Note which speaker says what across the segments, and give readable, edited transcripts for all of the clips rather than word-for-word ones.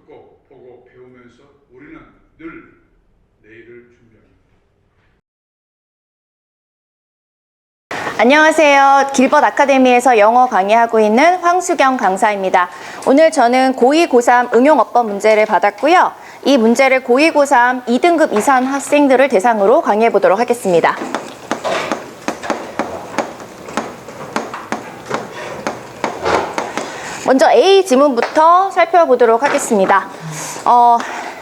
Speaker 1: 듣고 보고 배우면서 우리는 늘 내일을 준비합니다.
Speaker 2: 안녕하세요. 길벗 아카데미에서 영어 강의하고 있는 황수경 강사입니다. 오늘 저는 고2, 고3 응용어법 문제를 받았고요. 이 문제를 고2, 고3 2등급 이상 학생들을 대상으로 강의해 보도록 하겠습니다. 먼저 A 지문부터 살펴보도록 하겠습니다.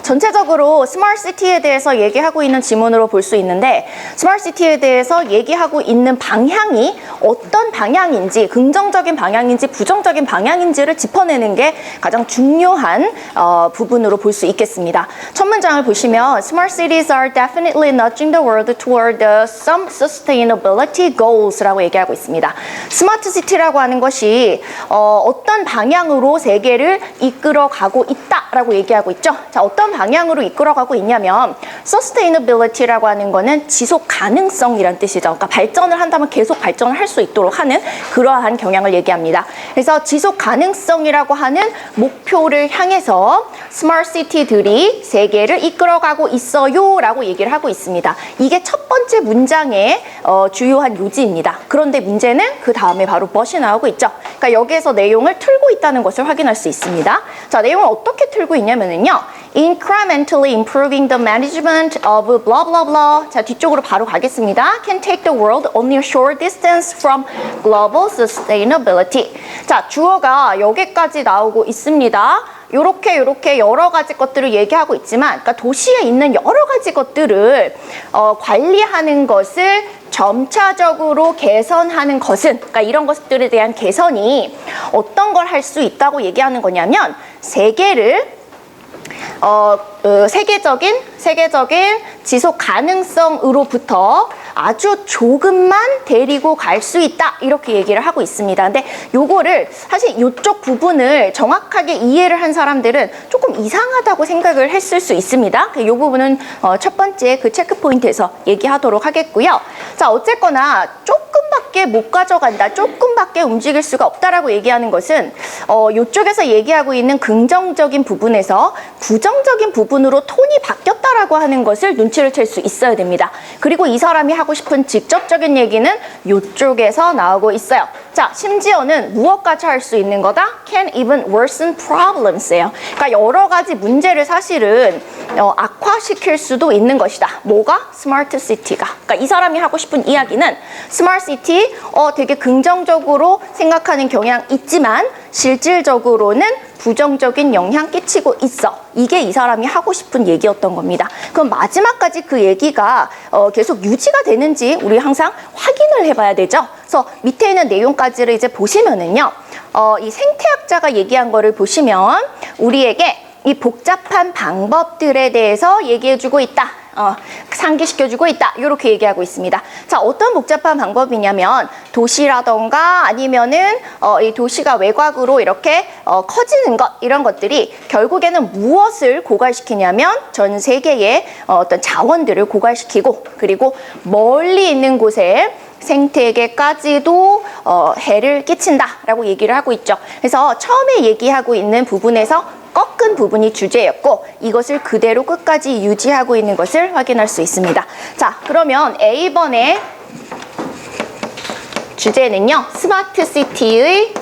Speaker 2: 전체적으로 스마트시티에 대해서 얘기하고 있는 지문으로 볼 수 있는데, 스마트시티에 대해서 얘기하고 있는 방향이 어떤 방향인지, 긍정적인 방향인지 부정적인 방향인지를 짚어내는 게 가장 중요한 부분으로 볼 수 있겠습니다. 첫 문장을 보시면 Smart cities are definitely nudging the world toward some sustainability goals라고 얘기하고 있습니다. 스마트 시티라고 하는 것이 어떤 방향으로 세계를 이끌어가고 있다라고 얘기하고 있죠. 자, 어떤 방향으로 이끌어가고 있냐면 sustainability라고 하는 거는 지속 가능성이란 뜻이죠. 그러니까 발전을 한다면 계속 발전을 할 수 있도록 하는 그러한 경향을 얘기합니다. 그래서 지속 가능성이라고 하는 목표를 향해서 스마트 시티들이 세계를 이끌어가고 있어요 라고 얘기를 하고 있습니다. 이게 첫 번째 문장의 주요한 요지입니다. 그런데 문제는 그 다음에 바로 무엇이 나오고 있죠. 그러니까 여기에서 내용을 틀고 있다는 것을 확인할 수 있습니다. 자, 내용을 어떻게 틀고 있냐면요. Incrementally improving the management of blah blah blah. 자, 뒤쪽으로 바로 가겠습니다. Can take the world only a short distance from global sustainability. 자, 주어가 여기까지 나오고 있습니다. 요렇게 여러 가지 것들을 얘기하고 있지만, 그러니까 도시에 있는 여러 가지 것들을 관리하는 것을 점차적으로 개선하는 것은, 그러니까 이런 것들에 대한 개선이 어떤 걸 할 수 있다고 얘기하는 거냐면 세계를 세계적인 지속 가능성으로부터 아주 조금만 데리고 갈 수 있다 이렇게 얘기를 하고 있습니다. 근데 요거를 사실 이쪽 부분을 정확하게 이해를 한 사람들은 조금 이상하다고 생각을 했을 수 있습니다. 이 부분은 첫 번째 그 체크 포인트에서 얘기하도록 하겠고요. 자, 어쨌거나 조금밖에 못 가져간다, 조금밖에 움직일 수가 없다라고 얘기하는 것은 이쪽에서 얘기하고 있는 긍정적인 부분에서 부정적인 부분으로 톤이 바뀌었다라고 하는 것을 눈치를 챌 수 있어야 됩니다. 그리고 이 사람이 하고 싶은 직접적인 얘기는 이쪽에서 나오고 있어요. 자, 심지어는 무엇까지 할 수 있는 거다? Can even worsen problems예요. 그러니까 여러 가지 문제를 사실은 악화시킬 수도 있는 것이다. 뭐가? 스마트 시티가. 그러니까 이 사람이 하고 싶은 이야기는 스마트 시티 되게 긍정적으로 생각하는 경향 있지만 실질적으로는 부정적인 영향 끼치고 있어. 이게 이 사람이 하고 싶은 얘기였던 겁니다. 그럼 마지막까지 그 얘기가 계속 유지가 되는지 우리 항상 확인을 해봐야 되죠. 그래서 밑에 있는 내용까지를 이제 보시면은요, 이 생태학자가 얘기한 거를 보시면 우리에게 이 복잡한 방법들에 대해서 얘기해주고 있다. 상기시켜주고 있다. 이렇게 얘기하고 있습니다. 자, 어떤 복잡한 방법이냐면 도시라던가 아니면은 이 도시가 외곽으로 이렇게 커지는 것, 이런 것들이 결국에는 무엇을 고갈시키냐면 전 세계의 어떤 자원들을 고갈시키고, 그리고 멀리 있는 곳에 생태계까지도 해를 끼친다라고 얘기를 하고 있죠. 그래서 처음에 얘기하고 있는 부분에서 꺾은 부분이 주제였고, 이것을 그대로 끝까지 유지하고 있는 것을 확인할 수 있습니다. 자, 그러면 A번의 주제는요, 스마트 시티의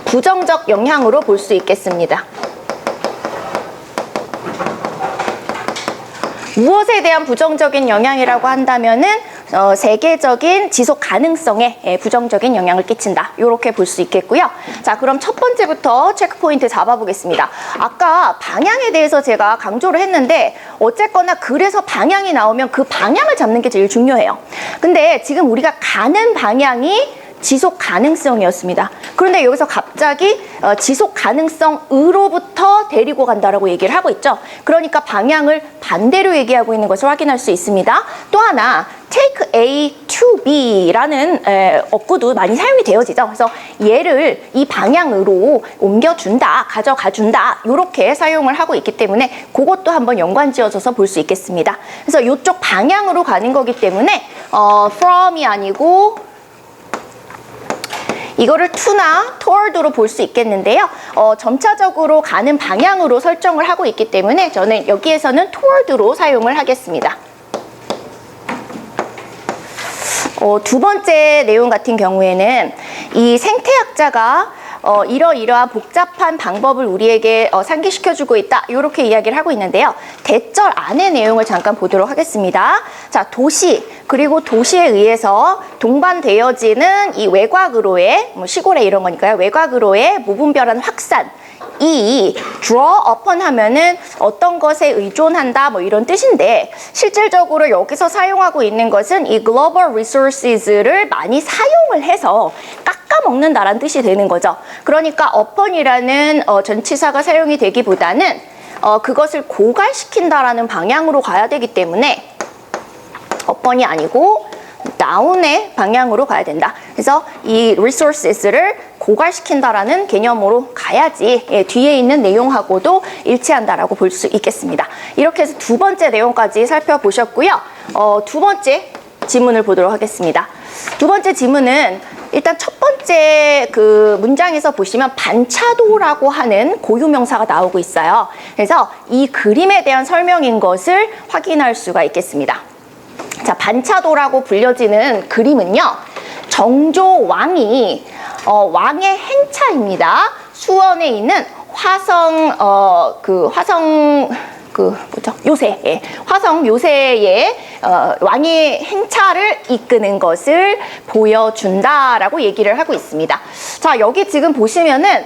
Speaker 2: 부정적 영향으로 볼 수 있겠습니다. 무엇에 대한 부정적인 영향이라고 한다면은 세계적인 지속 가능성에 부정적인 영향을 끼친다. 이렇게 볼 수 있겠고요. 자, 그럼 첫 번째부터 체크 포인트 잡아보겠습니다. 아까 방향에 대해서 제가 강조를 했는데 어쨌거나 그래서 방향이 나오면 그 방향을 잡는 게 제일 중요해요. 근데 지금 우리가 가는 방향이 지속 가능성이었습니다. 그런데 여기서 갑자기 지속 가능성으로부터 데리고 간다라고 얘기를 하고 있죠. 그러니까 방향을 반대로 얘기하고 있는 것을 확인할 수 있습니다. 또 하나, take A to B라는 어구도 많이 사용이 되어지죠. 그래서 얘를 이 방향으로 옮겨준다, 가져가준다, 이렇게 사용을 하고 있기 때문에 그것도 한번 연관지어져서 볼 수 있겠습니다. 그래서 이쪽 방향으로 가는 거기 때문에 from이 아니고 이거를 to나 toward로 볼 수 있겠는데요. 점차적으로 가는 방향으로 설정을 하고 있기 때문에 저는 여기에서는 toward로 사용을 하겠습니다. 두 번째 내용 같은 경우에는 이 생태학자가 이러이러한 복잡한 방법을 우리에게 상기시켜주고 있다. 이렇게 이야기를 하고 있는데요. 대절 안의 내용을 잠깐 보도록 하겠습니다. 자, 도시, 그리고 도시에 의해서 동반되어지는 이 외곽으로의, 시골에 이런 거니까요. 외곽으로의 무분별한 확산. 이 draw upon 하면은 어떤 것에 의존한다 뭐 이런 뜻인데 실질적으로 여기서 사용하고 있는 것은 이 global resources를 많이 사용을 해서 깎아먹는다라는 뜻이 되는 거죠. 그러니까 upon이라는 전치사가 사용이 되기보다는 그것을 고갈시킨다라는 방향으로 가야 되기 때문에 upon이 아니고 down의 방향으로 가야 된다. 그래서 이 resources를 고갈시킨다라는 개념으로 가야지 뒤에 있는 내용하고도 일치한다라고 볼 수 있겠습니다. 이렇게 해서 두 번째 내용까지 살펴보셨고요. 두 번째 지문을 보도록 하겠습니다. 두 번째 지문은 일단 첫 번째 그 문장에서 보시면 반차도라고 하는 고유명사가 나오고 있어요. 그래서 이 그림에 대한 설명인 것을 확인할 수가 있겠습니다. 자, 반차도라고 불려지는 그림은요. 정조왕이 왕의 행차입니다. 수원에 있는 요새, 예, 화성 요새의 왕의 행차를 이끄는 것을 보여준다라고 얘기를 하고 있습니다. 자, 여기 지금 보시면은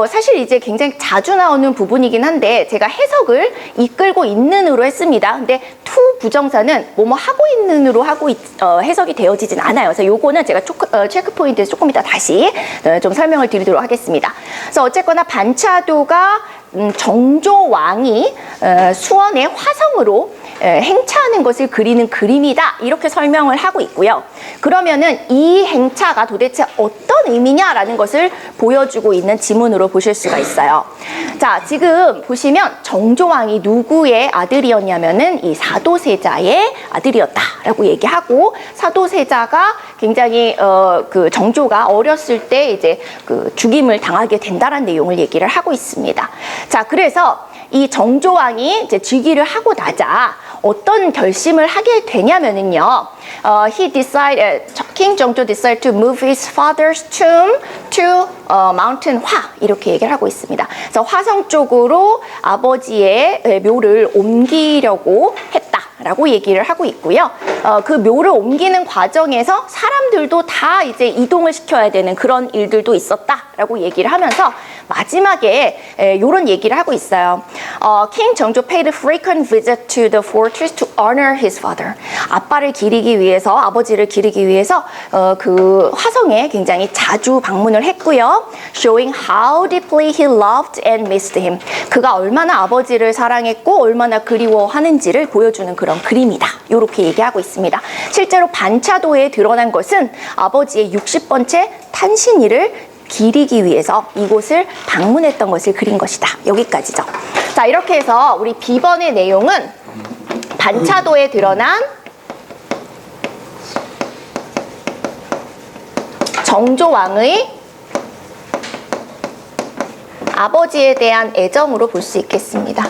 Speaker 2: 사실 이제 굉장히 자주 나오는 부분이긴 한데 제가 해석을 이끌고 있는으로 했습니다. 근데 to 부정사는 뭐뭐 하고 있는으로 해석이 되어지진 않아요. 그래서 요거는 제가 체크 포인트에서 조금 이따 다시 좀 설명을 드리도록 하겠습니다. 그래서 어쨌거나 반차도가 정조왕이 수원의 화성으로 행차하는 것을 그리는 그림이다. 이렇게 설명을 하고 있고요. 그러면은 이 행차가 도대체 어떤 의미냐라는 것을 보여주고 있는 지문으로 보실 수가 있어요. 자, 지금 보시면 정조왕이 누구의 아들이었냐면은 이 사도세자의 아들이었다라고 얘기하고 사도세자가 굉장히 그 정조가 어렸을 때 이제 그 죽임을 당하게 된다라는 내용을 얘기를 하고 있습니다. 자, 그래서 이 정조왕이 이제 즉위를 하고 나자 어떤 결심을 하게 되냐면은요. King 정조 decided to move his father's tomb to Mountain 화 이렇게 얘기를 하고 있습니다. 그래서 화성 쪽으로 아버지의 묘를 옮기려고 했다라고 얘기를 하고 있고요. 그 묘를 옮기는 과정에서 사람들도 다 이제 이동을 시켜야 되는 그런 일들도 있었다라고 얘기를 하면서 마지막에 이런 얘기를 하고 있어요. King 정조 paid a frequent visit to the fortress to honor his father. 아빠를 기리기 위해서, 아버지를 기리기 위해서 그 화성에 굉장히 자주 방문을 했고요. Showing how deeply he loved and missed him. 그가 얼마나 아버지를 사랑했고 얼마나 그리워하는지를 보여주는 그런 그림이다. 이렇게 얘기하고 있습니다. 실제로 반차도에 드러난 것은 아버지의 60번째 탄신일을 기리기 위해서 이곳을 방문했던 것을 그린 것이다. 여기까지죠. 자, 이렇게 해서 우리 B번의 내용은 반차도에 드러난 정조왕의 아버지에 대한 애정으로 볼 수 있겠습니다.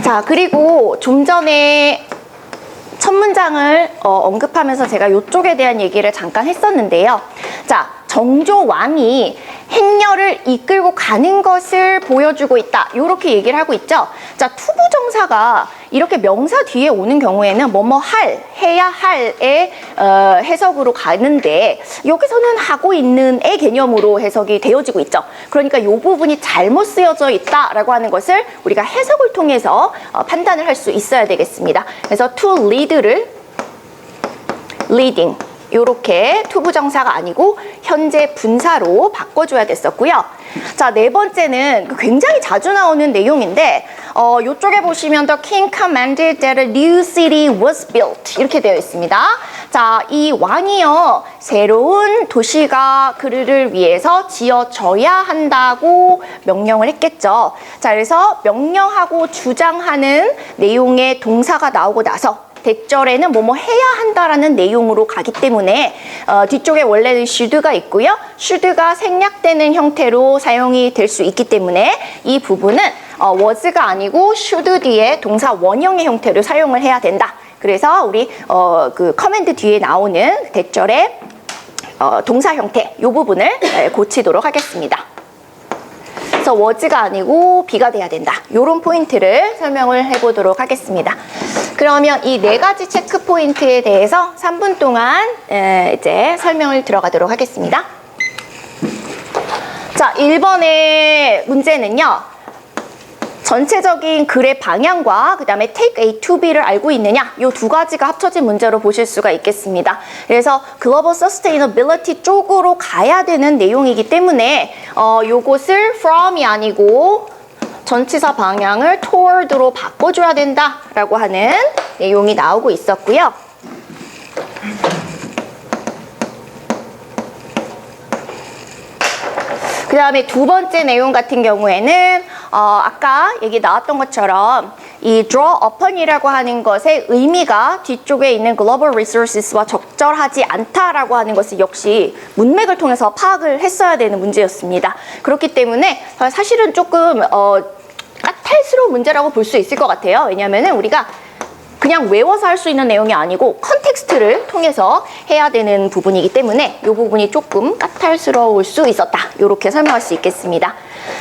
Speaker 2: 자, 그리고 좀 전에 첫 문장을 언급하면서 제가 이쪽에 대한 얘기를 잠깐 했었는데요. 자, 정조왕이 행렬을 이끌고 가는 것을 보여주고 있다. 이렇게 얘기를 하고 있죠. 자, 투부정사가 이렇게 명사 뒤에 오는 경우에는 뭐뭐 할, 해야 할의 해석으로 가는데 여기서는 하고 있는의 개념으로 해석이 되어지고 있죠. 그러니까 이 부분이 잘못 쓰여져 있다라고 하는 것을 우리가 해석을 통해서 판단을 할 수 있어야 되겠습니다. 그래서 to lead를 leading 이렇게 투부정사가 아니고 현재 분사로 바꿔줘야 됐었고요. 자, 네 번째는 굉장히 자주 나오는 내용인데 이쪽에 보시면 The king commanded that a new city was built 이렇게 되어 있습니다. 자, 이 왕이요 새로운 도시가 그를 위해서 지어져야 한다고 명령을 했겠죠. 자, 그래서 명령하고 주장하는 내용의 동사가 나오고 나서 대절에는 뭐뭐 해야 한다라는 내용으로 가기 때문에 뒤쪽에 원래는 should가 있고요. should가 생략되는 형태로 사용이 될 수 있기 때문에 이 부분은 was가 아니고 should 뒤에 동사 원형의 형태로 사용을 해야 된다. 그래서 우리 그 커맨드 뒤에 나오는 대절의 동사 형태 이 부분을 고치도록 하겠습니다. 그래서 was가 아니고 be가 돼야 된다. 이런 포인트를 설명을 해보도록 하겠습니다. 그러면 이 네 가지 체크 포인트에 대해서 3분 동안 이제 설명을 들어가도록 하겠습니다. 자, 1번의 문제는요. 전체적인 글의 방향과 그 다음에 take A to B를 알고 있느냐 이 두 가지가 합쳐진 문제로 보실 수가 있겠습니다. 그래서 글로벌 서스테이너빌리티 쪽으로 가야 되는 내용이기 때문에 요것을 from이 아니고 전치사 방향을 toward로 바꿔줘야 된다라고 하는 내용이 나오고 있었고요. 그 다음에 두 번째 내용 같은 경우에는 아까 얘기 나왔던 것처럼 이 draw upon이라고 하는 것의 의미가 뒤쪽에 있는 global resources와 적절하지 않다라고 하는 것을 역시 문맥을 통해서 파악을 했어야 되는 문제였습니다. 그렇기 때문에 사실은 조금 까탈스러운 문제라고 볼 수 있을 것 같아요. 왜냐하면 우리가 그냥 외워서 할 수 있는 내용이 아니고 컨텍스트를 통해서 해야 되는 부분이기 때문에 이 부분이 조금 까탈스러울 수 있었다. 이렇게 설명할 수 있겠습니다.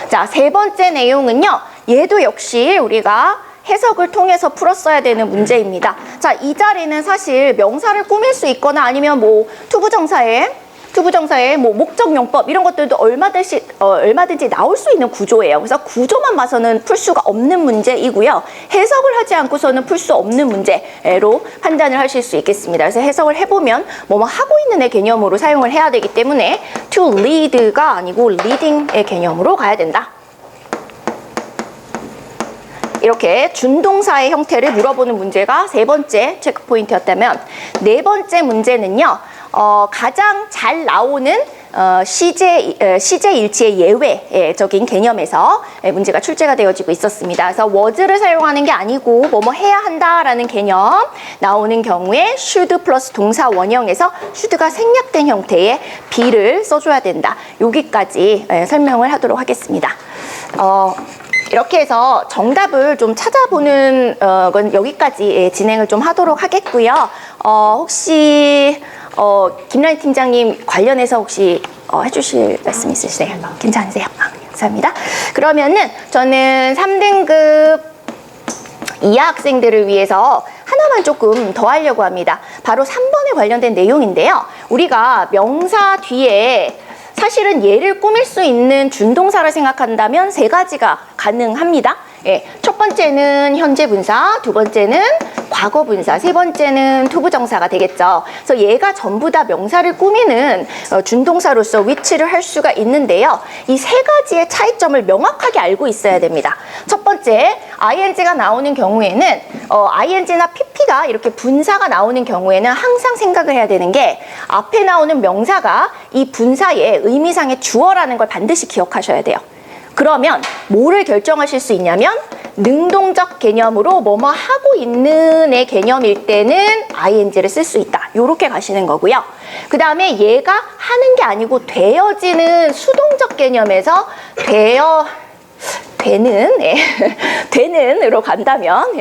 Speaker 2: 자, 세 번째 내용은요. 얘도 역시 우리가 해석을 통해서 풀었어야 되는 문제입니다. 자, 이 자리는 사실 명사를 꾸밀 수 있거나 아니면 뭐 투부정사의 뭐 목적용법 이런 것들도 얼마든지 나올 수 있는 구조예요. 그래서 구조만 봐서는 풀 수가 없는 문제이고요. 해석을 하지 않고서는 풀 수 없는 문제로 판단을 하실 수 있겠습니다. 그래서 해석을 해보면 뭐뭐 하고 있는의 개념으로 사용을 해야 되기 때문에 to lead가 아니고 leading의 개념으로 가야 된다. 이렇게 준동사의 형태를 물어보는 문제가 세 번째 체크 포인트였다면 네 번째 문제는요. 가장 잘 나오는 시제 일치의 예외적인 개념에서 문제가 출제가 되어지고 있었습니다. 그래서 was를 사용하는 게 아니고 뭐뭐 해야 한다라는 개념 나오는 경우에 should 플러스 동사 원형에서 should가 생략된 형태의 be를 써줘야 된다. 여기까지 설명을 하도록 하겠습니다. 이렇게 해서 정답을 좀 찾아보는 건 여기까지 진행을 좀 하도록 하겠고요. 혹시 김란희 팀장님 관련해서 혹시 해주실 말씀 있으세요? 괜찮으세요? 감사합니다. 그러면은 저는 3등급 이하 학생들을 위해서 하나만 조금 더 하려고 합니다. 바로 3번에 관련된 내용인데요. 우리가 명사 뒤에 사실은 얘를 꾸밀 수 있는 준동사를 생각한다면 세 가지가 가능합니다. 첫 번째는 현재 분사, 두 번째는 과거 분사, 세 번째는 투부정사가 되겠죠. 그래서 얘가 전부 다 명사를 꾸미는 준동사로서 위치를 할 수가 있는데요. 이 세 가지의 차이점을 명확하게 알고 있어야 됩니다. 첫 번째, ing가 나오는 경우에는 ing나 pp가 이렇게 분사가 나오는 경우에는 항상 생각을 해야 되는 게 앞에 나오는 명사가 이 분사의 의미상의 주어라는 걸 반드시 기억하셔야 돼요. 그러면 뭐를 결정하실 수 있냐면 능동적 개념으로 뭐뭐 하고 있는의 개념일 때는 ing를 쓸 수 있다. 이렇게 가시는 거고요. 그 다음에 얘가 하는 게 아니고 되어지는 수동적 개념에서 되는으로 간다면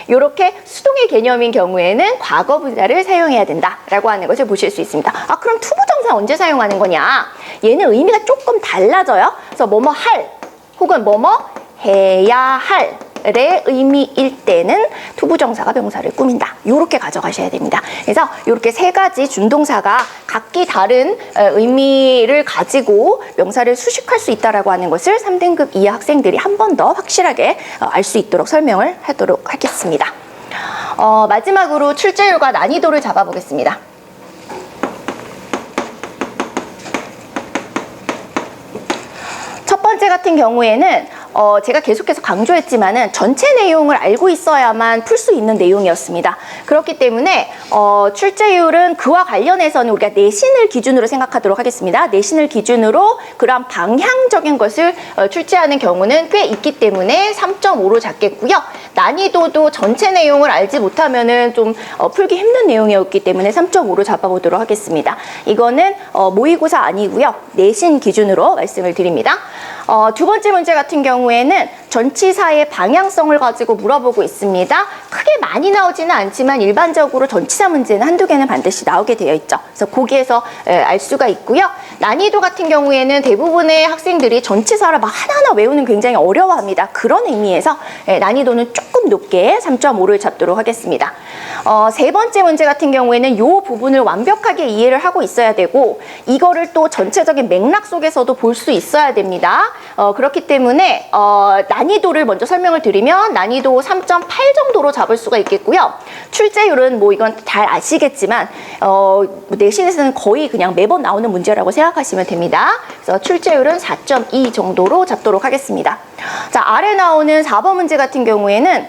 Speaker 2: 이렇게 수동의 개념인 경우에는 과거 분사를 사용해야 된다라고 하는 것을 보실 수 있습니다. 그럼 투부정사 언제 사용하는 거냐? 얘는 의미가 조금 달라져요. 그래서 뭐뭐 할 혹은 뭐뭐 해야 할의 의미일 때는 투부정사가 명사를 꾸민다. 이렇게 가져가셔야 됩니다. 그래서 이렇게 세 가지 준동사가 각기 다른 의미를 가지고 명사를 수식할 수 있다라고 하는 것을 3등급 이하 학생들이 한 번 더 확실하게 알 수 있도록 설명을 하도록 하겠습니다. 마지막으로 출제율과 난이도를 잡아보겠습니다. 첫 번째 같은 경우에는 제가 계속해서 강조했지만은 전체 내용을 알고 있어야만 풀 수 있는 내용이었습니다. 그렇기 때문에 출제율은 그와 관련해서는 우리가 내신을 기준으로 생각하도록 하겠습니다. 내신을 기준으로 그러한 방향적인 것을 출제하는 경우는 꽤 있기 때문에 3.5로 잡겠고요. 난이도도 전체 내용을 알지 못하면은 좀 풀기 힘든 내용이었기 때문에 3.5로 잡아보도록 하겠습니다. 이거는 모의고사 아니고요. 내신 기준으로 말씀을 드립니다. 두 번째 문제 같은 경우에는 전치사의 방향성을 가지고 물어보고 있습니다. 크게 많이 나오지는 않지만 일반적으로 전치사 문제는 한두 개는 반드시 나오게 되어 있죠. 그래서 거기에서 알 수가 있고요. 난이도 같은 경우에는 대부분의 학생들이 전치사를 막 하나하나 외우는 굉장히 어려워합니다. 그런 의미에서 난이도는 조금 높게 3.5를 잡도록 하겠습니다. 세 번째 문제 같은 경우에는 이 부분을 완벽하게 이해를 하고 있어야 되고 이거를 또 전체적인 맥락 속에서도 볼 수 있어야 됩니다. 그렇기 때문에 난이도를 먼저 설명을 드리면 난이도 3.8 정도로 잡을 수가 있겠고요. 출제율은 뭐 이건 잘 아시겠지만 내신에서는 거의 그냥 매번 나오는 문제라고 생각하시면 됩니다. 그래서 출제율은 4.2 정도로 잡도록 하겠습니다. 자, 아래 나오는 4번 문제 같은 경우에는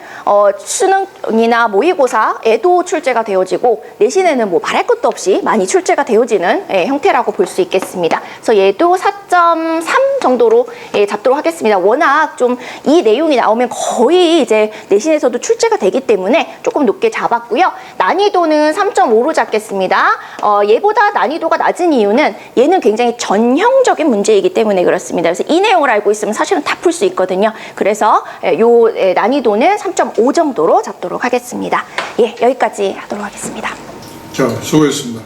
Speaker 2: 수능이나 모의고사에도 출제가 되어지고 내신에는 뭐 말할 것도 없이 많이 출제가 되어지는 형태라고 볼 수 있겠습니다. 그래서 얘도 4.3 정도로 잡도록 하겠습니다. 워낙 좀 이 내용이 나오면 거의 이제 내신에서도 출제가 되기 때문에 조금 높게 잡았고요. 난이도는 3.5로 잡겠습니다. 얘보다 난이도가 낮은 이유는 얘는 굉장히 전형적인 문제이기 때문에 그렇습니다. 그래서 이 내용을 알고 있으면 사실은 다 풀 수 있거든요. 그래서 요 난이도는 3.5 정도로 잡도록 하겠습니다. 예, 여기까지 하도록 하겠습니다.
Speaker 3: 자, 수고했습니다.